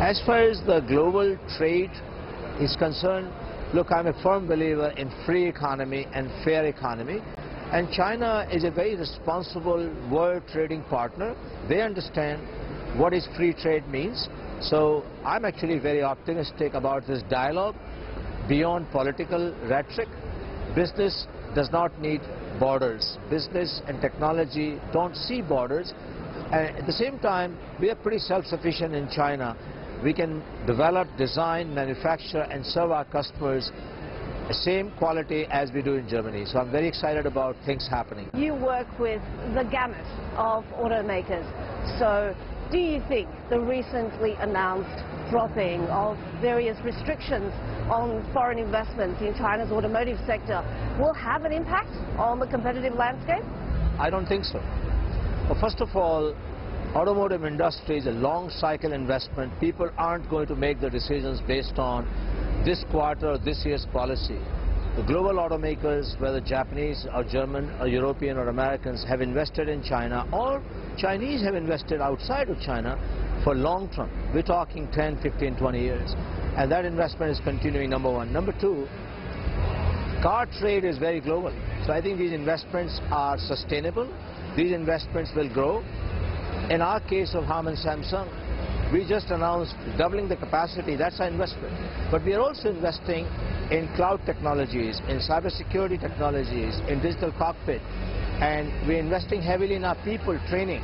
As far as the global trade is concerned, look, I'm a firm believer in free economy and fair economy. And China is a very responsible world trading partner. They understand what is free trade means. So I'm actually very optimistic about this dialogue beyond political rhetoric. Business does not need borders. Business and technology don't see borders. And at the same time, we are pretty self-sufficient in China. We can develop, design, manufacture, and serve our customers the same quality as we do in Germany. So I'm very excited about things happening. You work with the gamut of automakers. So do you think the recently announced dropping of various restrictions on foreign investments in China's automotive sector will have an impact on the competitive landscape? I don't think so. Well, first of all, automotive industry is a long cycle investment. People aren't going to make the decisions based on this quarter or this year's policy. The global automakers, whether Japanese or German or European or Americans, have invested in China, or Chinese have invested outside of China for long term. We're talking 10, 15, 20 years. And that investment is continuing, number one. Number two, car trade is very global. So I think these investments are sustainable. These investments will grow. In our case of Harman Samsung, we just announced doubling the capacity. That's our investment. But we are also investing in cloud technologies, in cybersecurity technologies, in digital cockpit. And we're investing heavily in our people training.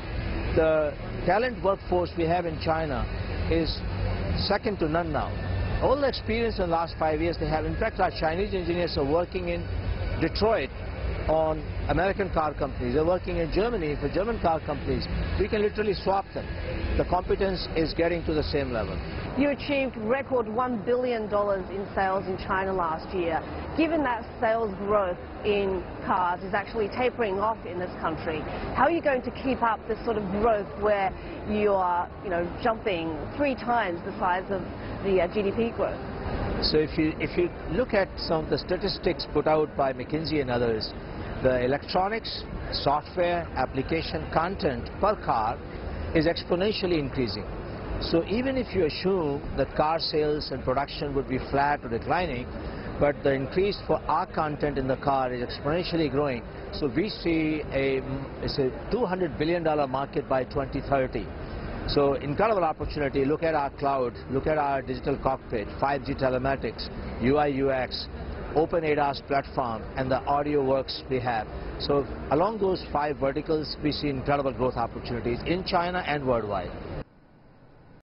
The talent workforce we have in China is second to none now. All the experience in the last 5 years they have. In fact, our Chinese engineers are working in Detroit on American car companies. They're working in Germany for German car companies. We can literally swap them. The competence is getting to the same level. You achieved record $1 billion in sales in China last year. Given that sales growth in cars is actually tapering off in this country, how are you going to keep up this sort of growth where you are, jumping 3 times the size of the GDP growth? So if you look at some of the statistics put out by McKinsey and others, the electronics, software, application content per car is exponentially increasing. So even if you assume that car sales and production would be flat or declining, but the increase for our content in the car is exponentially growing. So we see it's a $200 billion market by 2030. So incredible opportunity. Look at our cloud, look at our digital cockpit, 5G telematics, UI UX, open ADAS platform, and the audio works we have. So along those 5 verticals, we see incredible growth opportunities in China and worldwide.